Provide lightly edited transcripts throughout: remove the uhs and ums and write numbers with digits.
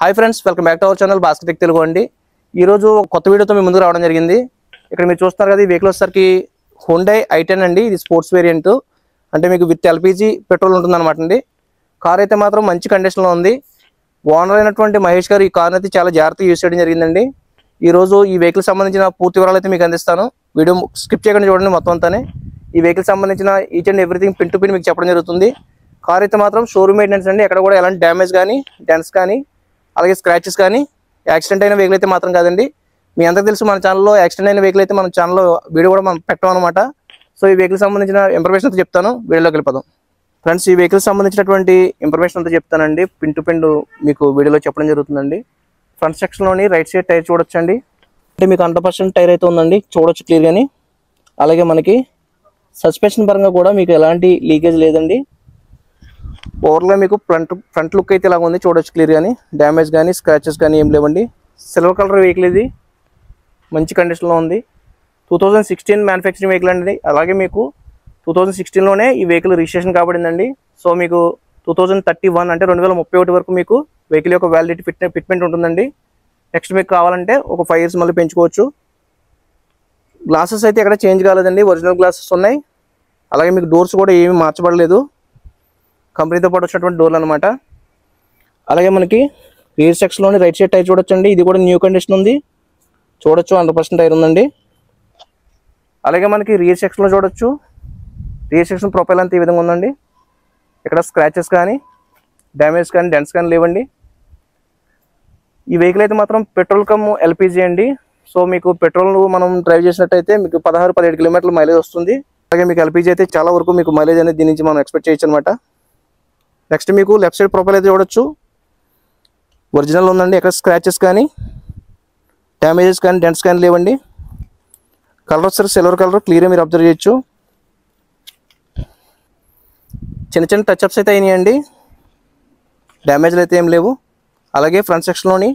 Hi friends, welcome back to our channel Bhaskar tech Telugu అండి. ఈరోజు కొత్త వీడియోతో మీ ముందుకు రావడం జరిగింది. ఇక్కడ మీరు చూస్తున్నారు కదా, ఈ వెహికల్ వచ్చేసరికి హుండై i10 అండి. ఇది స్పోర్ట్స్ వేరియంట్, అంటే మీకు విత్ ఎల్పిజి పెట్రోల్ ఉంటుందన్నమాట అండి. కార్ అయితే మాత్రం మంచి కండిషన్లో ఉంది. ఓనర్ అయినటువంటి మహేష్ గారు ఈ కార్ని అయితే చాలా జాగ్రత్తగా యూజ్ చేయడం జరిగిందండి. ఈరోజు ఈ వెహికల్ సంబంధించిన పూర్తి వివరాలు అయితే మీకు అందిస్తాను. వీడియో స్కిప్ చేయకుండా చూడండి మొత్తం అంతానే. ఈ వెహికల్ సంబంధించిన each and everything pin to pin మీకు చెప్పడం జరుగుతుంది. కార్ అయితే మాత్రం షోరూమ్ మెయింటెనెన్స్ అండి. ఎక్కడ కూడా ఎలాంటి డ్యామేజ్ కానీ, డెంట్స్ కానీ, అలాగే స్క్రాచెస్ కానీ, యాక్సిడెంట్ అయిన వెహికల్ అయితే మాత్రం కాదండి. మీ అందరికీ తెలుసు, మన ఛానల్లో యాక్సిడెంట్ అయిన వెహికల్ అయితే మన ఛానల్లో వీడియో కూడా మనం పెట్టాం అనమాట. సో ఈ వెహికల్ సంబంధించిన ఇన్ఫర్మేషన్ అయితే చెప్తాను, వీడియోలోకి వెళ్ళిపోదాం. ఫ్రెండ్స్, ఈ వెహికల్ సంబంధించినటువంటి ఇన్ఫర్మేషన్ అంతా చెప్తానండి. పిన్ టు పిన్ మీకు వీడియోలో చెప్పడం జరుగుతుందండి. ఫ్రంట్ సెక్షన్లోని రైట్ సైడ్ టైర్ చూడొచ్చండి. అంటే మీకు 100% టైర్ అయితే ఉందండి, చూడొచ్చు క్లియర్ గానీ. అలాగే మనకి సస్పెన్షన్ పరంగా కూడా మీకు ఎలాంటి లీకేజ్ లేదండి. ఓవర్గా మీకు ఫ్రంట్ లుక్ అయితే ఇలాగ ఉంది, చూడొచ్చు క్లియర్ కానీ. డ్యామేజ్ కానీ, స్క్రాచెస్ కానీ ఏం లేవండి. సిల్వర్ కలర్ వెహికల్ ఇది, మంచి కండిషన్లో ఉంది. 2016 మ్యానుఫ్యాక్చరింగ్ వెహికల్ అండి. అలాగే మీకు 2016లోనే ఈ వెహికల్ రిజిస్ట్రేషన్ కాబడిందండి. సో మీకు 2031 అంటే 2031 వరకు మీకు వెహికల్ యొక్క వ్యాలిడిటీ ఫిట్మెంట్ ఉంటుందండి. నెక్స్ట్ మీకు కావాలంటే ఒక 5 years మళ్ళీ పెంచుకోవచ్చు. గ్లాసెస్ అయితే ఎక్కడ చేంజ్ కాలేదండి, ఒరిజినల్ గ్లాసెస్ ఉన్నాయి. అలాగే మీకు డోర్స్ కూడా ఏమీ మార్చబడలేదు, కంపెనీతో పాటు వచ్చినటువంటి డోర్లు అనమాట. అలాగే మనకి రియర్ సెక్షన్లోని రైట్ సైడ్ టైర్ చూడొచ్చండి. ఇది కూడా న్యూ కండిషన్ ఉంది, చూడొచ్చు. 100% టైర్ ఉందండి. అలాగే మనకి రియర్ సెక్షన్లో చూడొచ్చు. రియర్ సెక్షన్ ప్రొఫైల్ అంతా ఈ విధంగా ఉందండి. ఇక్కడ స్క్రాచెస్ కానీ, డ్యామేజ్ కానీ, డెంట్స్ కానీ లేవండి. ఈ వెహికల్ అయితే మాత్రం పెట్రోల్ కమ్ ఎల్పిజి అండి. సో మీకు పెట్రోల్ మనం డ్రైవ్ చేసినట్టయితే మీకు 16-17 కిలోమీటర్ల మైలేజ్ వస్తుంది. అలాగే మీకు ఎల్పిజి అయితే చాలా వరకు మీకు మైలేజ్ అనేది దీని నుంచి మనం ఎక్స్పెక్ట్ చేయొచ్చు అనమాట. నెక్స్ట్ మీకు లెఫ్ట్ సైడ్ ప్రొఫైల్ అయితే చూడొచ్చు, ఒరిజినల్ ఉందండి. ఎక్కడ స్క్రాచెస్ కానీ, డ్యామేజెస్ కానీ, డెంట్స్ కానీ లేవండి. కలర్ వచ్చేసరికి సిల్వర్ కలర్, క్లియర్గా మీరు అబ్జర్వ్ చేయొచ్చు. చిన్న చిన్న టచ్అప్స్ అయితే అయినాయండి, డ్యామేజ్లు అయితే ఏం లేవు. అలాగే ఫ్రంట్ సెక్షన్లోని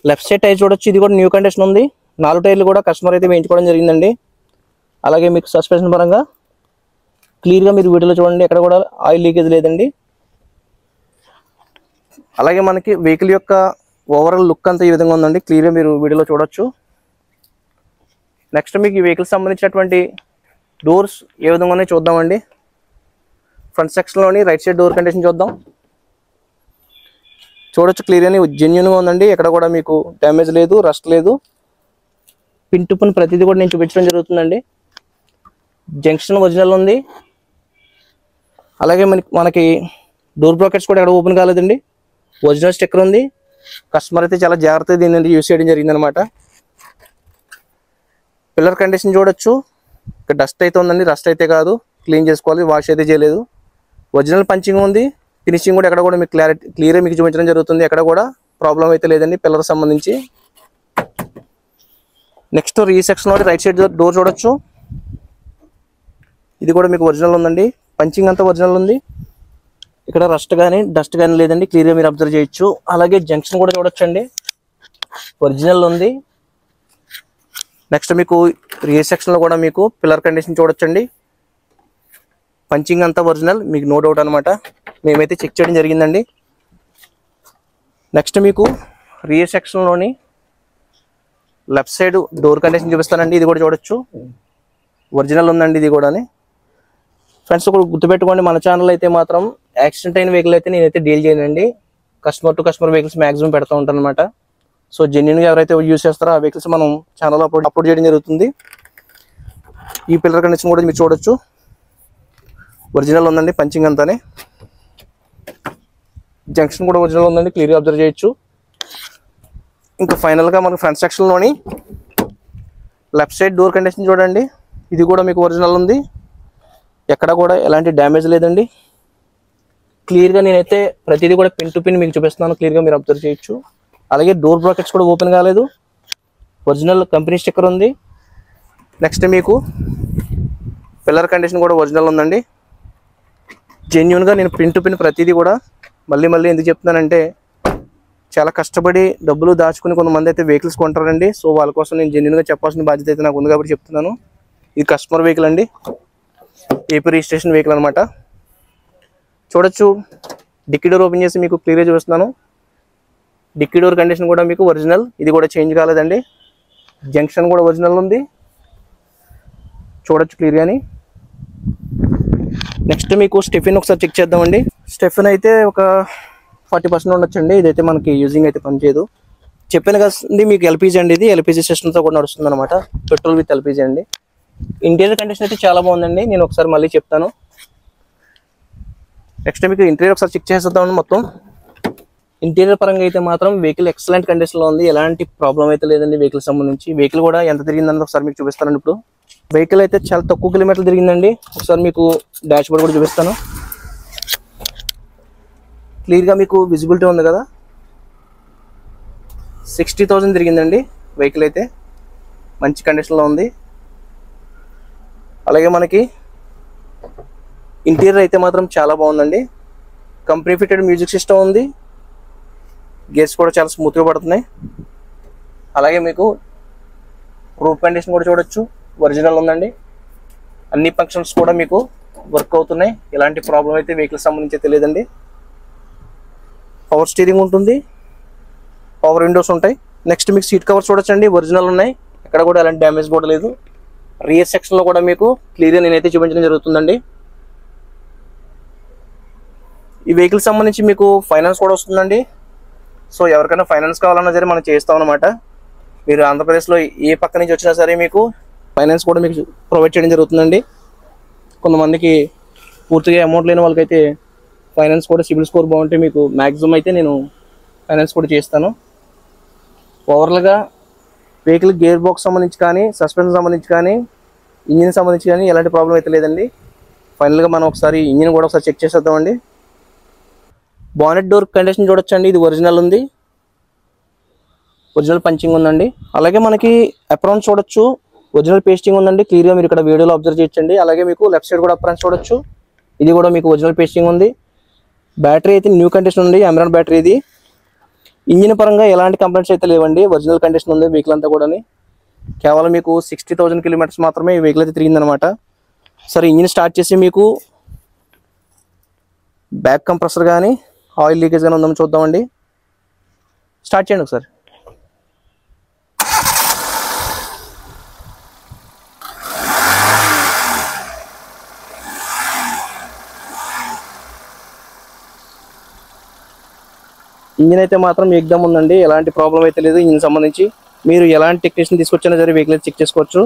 లెఫ్ట్ సైడ్ టైర్ చూడొచ్చు. ఇది కూడా న్యూ కండిషన్ ఉంది. 4 టైర్లు కూడా కస్టమర్ అయితే వేయించుకోవడం జరిగిందండి. అలాగే మీకు సస్పెన్షన్ పరంగా క్లియర్గా మీరు వీడియోలో చూడండి, ఎక్కడ కూడా ఆయిల్ లీకేజ్ లేదండి. అలాగే మనకి వెహికల్ యొక్క ఓవరాల్ లుక్ అంతా ఈ విధంగా ఉందండి, క్లియర్గా మీరు వీడియోలో చూడొచ్చు. నెక్స్ట్ మీకు ఈ వెహికల్ సంబంధించినటువంటి డోర్స్ ఏ విధంగా ఉన్నాయో చూద్దామండి. ఫ్రంట్ సెక్షన్లోని రైట్ సైడ్ డోర్ కండిషన్ చూద్దాం. చూడొచ్చు క్లియర్గానే జెన్యూన్గా ఉందండి, ఎక్కడ కూడా మీకు డ్యామేజ్ లేదు, రస్ట్ లేదు. పిన్ టు పిన్ ప్రతిదీ కూడా నేను చూపించడం జరుగుతుందండి. జంక్షన్ ఒరిజినల్ ఉంది. అలాగే మనకి డోర్ బ్రాకెట్స్ కూడా ఎక్కడ ఓపెన్ కాలేదండి, ఒరిజినల్ స్టిక్కర్ ఉంది. కస్టమర్ అయితే చాలా జాగ్రత్తగా దీన్ని యూజ్ చేయడం జరిగిందనమాట. పిల్లర్ కండిషన్ చూడొచ్చు. ఇక్కడ డస్ట్ అయితే ఉందండి, రస్ట్ అయితే కాదు, క్లీన్ చేసుకోవాలి, వాష్ అయితే చేయలేదు. ఒరిజినల్ పంచింగ్ ఉంది. ఫినిషింగ్ కూడా ఎక్కడ కూడా మీకు క్లియర్గా మీకు చూపించడం జరుగుతుంది, ఎక్కడ కూడా ప్రాబ్లం అయితే లేదండి పిల్లర్ సంబంధించి. నెక్స్ట్ రీ సెక్షన్లో రైట్ సైడ్ డోర్ చూడొచ్చు. ఇది కూడా మీకు ఒరిజినల్ ఉందండి, పంచింగ్ అంతా ఒరిజినల్ ఉంది. ఇక్కడ రస్ట్ కానీ, డస్ట్ కానీ లేదండి, క్లియర్గా మీరు అబ్జర్వ్ చేయొచ్చు. అలాగే జంక్షన్ కూడా చూడొచ్చండి, ఒరిజినల్ ఉంది. నెక్స్ట్ మీకు రియర్ సెక్షన్లో కూడా మీకు పిల్లర్ కండిషన్ చూడొచ్చండి. పంచింగ్ అంతా ఒరిజినల్, మీకు నో డౌట్ అనమాట. మేమైతే చెక్ చేయడం జరిగిందండి. నెక్స్ట్ మీకు రియర్ సెక్షన్లోని లెఫ్ట్ సైడ్ డోర్ కండిషన్ చూపిస్తానండి. ఇది కూడా చూడొచ్చు, ఒరిజినల్ ఉందండి ఇది కూడా. ఫ్రెండ్స్, ఒకటి గుర్తుపెట్టుకోండి, మన ఛానల్ అయితే మాత్రం యాక్సిడెంట్ అయిన వెహికల్ అయితే నేనైతే డీల్ చేయనండి. Customer to customer vehicles maximum పెడతా ఉంటాను అనమాట. సో జెన్యూన్గా ఎవరైతే యూజ్ చేస్తారో ఆ వెహికల్స్ మనం ఛానల్లో అప్లోడ్ చేయడం జరుగుతుంది. ఈ పిల్లర్ కండిషన్ కూడా మీరు చూడొచ్చు, ఒరిజినల్ ఉందండి, పంచింగ్ అంతానే. జంక్షన్ కూడా ఒరిజినల్ ఉందండి, క్లియర్గా అబ్జర్వ్ చేయొచ్చు. ఇంకా ఫైనల్గా మనకు ఫ్రంట్ సెక్షన్లోని లెఫ్ట్ సైడ్ డోర్ కండిషన్ చూడండి. ఇది కూడా మీకు ఒరిజినల్ ఉంది, ఎక్కడ కూడా ఎలాంటి డ్యామేజ్ లేదండి. క్లియర్గా నేనైతే ప్రతిదీ కూడా పిన్ టు పిన్ మీకు చూపిస్తున్నాను, క్లియర్గా మీరు అబ్జర్వ్ చేయొచ్చు. అలాగే డోర్ బ్రాకెట్స్ కూడా ఓపెన్ కాలేదు, ఒరిజినల్ కంపెనీ స్టిక్కర్ ఉంది. నెక్స్ట్ మీకు పిల్లర్ కండిషన్ కూడా ఒరిజినల్ ఉందండి. జెన్యూన్గా నేను పిన్ టు పిన్ ప్రతిదీ కూడా మళ్ళీ ఎందుకు చెప్తున్నానంటే, చాలా కష్టపడి డబ్బులు దాచుకుని కొంతమంది అయితే వెహికల్స్ కొంటారండి. సో వాళ్ళ కోసం నేను జెన్యూన్గా చెప్పాల్సిన బాధ్యత అయితే నాకు ఉంది కాబట్టి చెప్తున్నాను. ఇది కస్టమర్ వెహికల్ అండి, ఏపీ రిజిస్ట్రేషన్ వెహికల్ అనమాట. చూడొచ్చు, డిక్కీ డోర్ ఓపెన్ చేసి మీకు క్లియర్గా చూపిస్తున్నాను. డిక్కీ డోర్ కండిషన్ కూడా మీకు ఒరిజినల్, ఇది కూడా చేంజ్ కాలేదండి. జంక్షన్ కూడా ఒరిజినల్ ఉంది, చూడొచ్చు క్లియర్గాని. నెక్స్ట్ మీకు స్టెఫిన్ ఒకసారి చెక్ చేద్దామండి. స్టెఫిన్ అయితే ఒక 40% ఉండొచ్చండి. ఇదైతే మనకి యూజింగ్ అయితే పనిచేయదు. చెప్పాను కదండి మీకు ఎల్పిజి అండి, ఇది ఎల్పిజి సిస్టమ్తో కూడా నడుస్తుంది అనమాట. పెట్రోల్ విత్ ఎల్పిజి అండి. ఇంటీరియర్ కండిషన్ అయితే చాలా బాగుందండి, నేను ఒకసారి మళ్ళీ చెప్తాను. నెక్స్ట్ మీకు ఇంటీరియర్ ఒకసారి చెక్ చేసేద్దామండి. మొత్తం ఇంటీరియర్ పరంగా అయితే మాత్రం వెహికల్ ఎక్సలెంట్ కండిషన్లో ఉంది, ఎలాంటి ప్రాబ్లం అయితే లేదండి. వెహికల్ సంబంధించి వెహికల్ కూడా ఎంత తిరిగిందని ఒకసారి మీకు చూపిస్తానండి. ఇప్పుడు వెహికల్ అయితే చాలా తక్కువ కిలోమీటర్లు తిరిగిందండి. ఒకసారి మీకు డాష్ బోర్డ్ కూడా చూపిస్తాను. క్లియర్గా మీకు విజిబిలిటీ ఉంది కదా. 60,000 తిరిగిందండి వెహికల్ అయితే, మంచి కండిషన్లో ఉంది. అలాగే మనకి ఇంటీరియర్ అయితే మాత్రం చాలా బాగుందండి. కంపెనీ ఫిటెడ్ మ్యూజిక్ సిస్టమ్ ఉంది, గేర్స్ కూడా చాలా స్మూత్గా పడుతున్నాయి. అలాగే మీకు రూఫ్ కండిషన్ కూడా చూడొచ్చు, ఒరిజినల్ ఉందండి. అన్ని ఫంక్షన్స్ కూడా మీకు వర్క్ అవుతున్నాయి, ఎలాంటి ప్రాబ్లం అయితే వెహికల్ సంబంధించి తెలియదండి. పవర్ స్టీరింగ్ ఉంటుంది, పవర్ విండోస్ ఉంటాయి. నెక్స్ట్ మీకు సీట్ కవర్స్ చూడొచ్చండి, ఒరిజినల్ ఉన్నాయి, ఎక్కడ కూడా ఎలాంటి డ్యామేజ్ కూడా లేదు. రియర్ సెక్షన్లో కూడా మీకు క్లియర్గా నేనైతే చూపించడం జరుగుతుందండి. ఈ వెహికల్ సంబంధించి మీకు ఫైనాన్స్ కూడా వస్తుందండి. సో ఎవరికైనా ఫైనాన్స్ కావాలన్నా సరే మనం చేస్తాం అనమాట. మీరు ఆంధ్రప్రదేశ్లో ఏ పక్క నుంచి వచ్చినా సరే మీకు ఫైనాన్స్ కూడా మీకు ప్రొవైడ్ చేయడం జరుగుతుందండి. కొంతమందికి పూర్తిగా అమౌంట్ లేని వాళ్ళకైతే ఫైనాన్స్ కూడా సిబిల్ స్కోర్ బాగుంటే మీకు మ్యాక్సిమం అయితే నేను ఫైనాన్స్ కూడా చేస్తాను. ఓవరాల్గా వెహికల్ గేర్ బాక్స్ సంబంధించి కానీ, సస్పెన్షన్ సంబంధించి కానీ, ఇంజిన్ సంబంధించి కానీ ఎలాంటి ప్రాబ్లం అయితే లేదండి. ఫైనల్గా మనం ఒకసారి ఇంజిన్ కూడా ఒకసారి చెక్ చేసేద్దామండి. బానెట్ డోర్ కండిషన్ చూడొచ్చండి, ఇది ఒరిజినల్ ఉంది, ఒరిజినల్ పంచింగ్ ఉందండి. అలాగే మనకి అప్రాన్స్ చూడొచ్చు, ఒరిజినల్ పేస్టింగ్ ఉందండి. క్లియర్గా మీరు ఇక్కడ వీడియోలో అబ్జర్వ్ చేయొచ్చండి. అలాగే మీకు లెఫ్ట్ సైడ్ కూడా అప్రాన్స్ చూడొచ్చు, ఇది కూడా మీకు ఒరిజినల్ పేస్టింగ్ ఉంది. బ్యాటరీ అయితే న్యూ కండిషన్ ఉంది, అమెరాన్ బ్యాటరీ ఇది. ఇంజిన్ పరంగా ఎలాంటి కంప్లైంట్స్ అయితే లేవండి, ఒరిజినల్ కండిషన్ ఉంది వెహికల్ అంతా కూడా. కేవలం మీకు 60,000 కిలోమీటర్స్ మాత్రమే ఈ వెహికల్ అయితే తిరిగిందనమాట. సరే ఇంజిన్ స్టార్ట్ చేసి మీకు బ్యాక్ కంప్రెసర్ కానీ ఆయిల్ లీకేజ్ కానీ ఉందని చూద్దామండి. స్టార్ట్ చేయండి ఒకసారి. ఇంజిన్ అయితే మాత్రం ఎగ్జామ్ ఉందండి, ఎలాంటి ప్రాబ్లం అయితే లేదు. ఇంజిన్ సంబంధించి మీరు ఎలాంటి టెక్నీషియన్ తీసుకొచ్చినా సరే వెహికల్ అయితే చెక్ చేసుకోవచ్చు.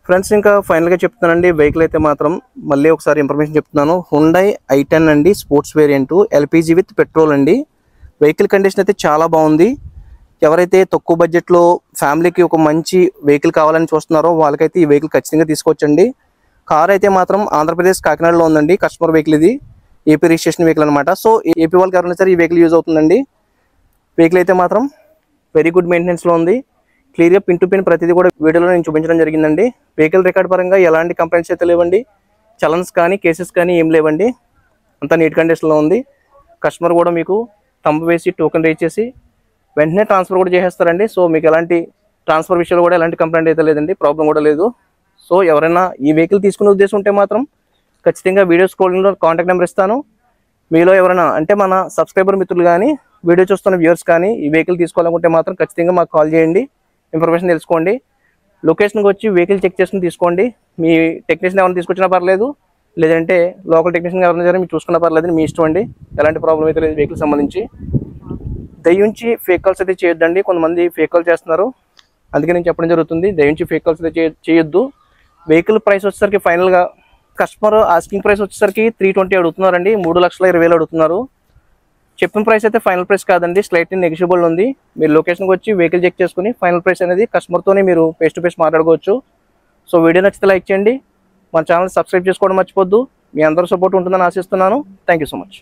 ఫ్రెండ్స్ ఇంకా ఫైనల్గా చెప్తున్నానండి, వెహికల్ అయితే మాత్రం మళ్ళీ ఒకసారి ఇన్ఫర్మేషన్ చెప్తున్నాను. హుండై i10 అండి, sports variant, LPG with petrol అండి. వెహికల్ కండిషన్ అయితే చాలా బాగుంది. ఎవరైతే తక్కువ బడ్జెట్లో ఫ్యామిలీకి ఒక మంచి వెహికల్ కావాలని చూస్తున్నారో వాళ్ళకైతే ఈ వెహికల్ ఖచ్చితంగా తీసుకోవచ్చండి. కార్ అయితే మాత్రం ఆంధ్రప్రదేశ్ కాకినాడలో ఉందండి, కస్టమర్ వెహికల్ ఇది, ఏపీ రిజిస్ట్రేషన్ వెహికల్ అనమాట. సో ఏపీ వాళ్ళకి ఎవరైనా సరే ఈ వెహికల్ యూజ్ అవుతుందండి. వెహికల్ అయితే మాత్రం వెరీ గుడ్ మెయింటెనెన్స్లో ఉంది. క్లియర్గా పిన్ టు పిన్ ప్రతిదీ కూడా వీడియోలో నేను చూపించడం జరిగిందండి. వెహికల్ రికార్డ్ పరంగా ఎలాంటి కంప్లైంట్స్ అయితే లేవండి, చలన్స్ కానీ కేసెస్ కానీ ఏం లేవండి, అంతా నీట్ కండిషన్లో ఉంది. కస్టమర్ కూడా మీకు తంబు వేసి టోకెన్ రేజ్ చేసి వెంటనే ట్రాన్స్ఫర్ కూడా చేసేస్తారండి. సో మీకు ఎలాంటి ట్రాన్స్ఫర్ విషయాలు కూడా ఎలాంటి కంప్లైంట్ అయితే లేదండి, ప్రాబ్లం కూడా లేదు. సో ఎవరైనా ఈ వెహికల్ తీసుకునే ఉద్దేశం ఉంటే మాత్రం ఖచ్చితంగా వీడియో స్క్రోలింగ్లో కాంటాక్ట్ నెంబర్ ఇస్తాను. మీలో ఎవరైనా అంటే మన సబ్స్క్రైబర్ మిత్రులు కానీ, వీడియో చూస్తున్న వ్యూవర్స్ కానీ ఈ వెహికల్ తీసుకోవాలనుకుంటే మాత్రం ఖచ్చితంగా మాకు కాల్ చేయండి, ఇన్ఫర్మేషన్ తెలుసుకోండి. లొకేషన్కి వచ్చి వెహికల్ చెక్ చేసుకుని తీసుకోండి. మీ టెక్నీషియన్ ఎవరైనా తీసుకొచ్చినా పర్లేదు, లేదంటే లోకల్ టెక్నీషియన్ ఎవరైనా సరే మీరు చూసుకున్నా పర్లేదు, మీ ఇష్టం అండి. ఎలాంటి ప్రాబ్లం అయితే లేదు వెహికల్ సంబంధించి. దయించి ఫేక్ కాల్స్ అయితే చేయొద్దండి, కొంతమంది ఫేక్ కాల్ చేస్తున్నారు, అందుకే నేను చెప్పడం జరుగుతుంది. దయించి ఫేక్ కాల్స్ అయితే చేయొద్దు. వెహికల్ ప్రైస్ వచ్చేసరికి ఫైనల్గా కస్టమర్ ఆస్కింగ్ ప్రైస్ వచ్చేసరికి 320 అడుగుతున్నారండి, 3,20,000 అడుగుతున్నారు. చెప్పిన ప్రైస్ అయితే ఫైనల్ ప్రైస్ కాదండి, స్లైట్లీ నెగిషియబుల్ ఉంది. మీరు లొకేషన్కి వచ్చి వెహికల్ చెక్ చేసుకుని ఫైనల్ ప్రైస్ అనేది కస్టమర్తోనే మీరు ఫేస్ టు ఫేస్ మాట్లాడుకోవచ్చు. సో వీడియో నచ్చితే లైక్ చేయండి, మన ఛానల్ సబ్స్క్రైబ్ చేసుకోవడం మర్చిపోద్దు. మీ అందరూ సపోర్ట్ ఉంటుందని ఆశిస్తున్నాను. Thank you so much.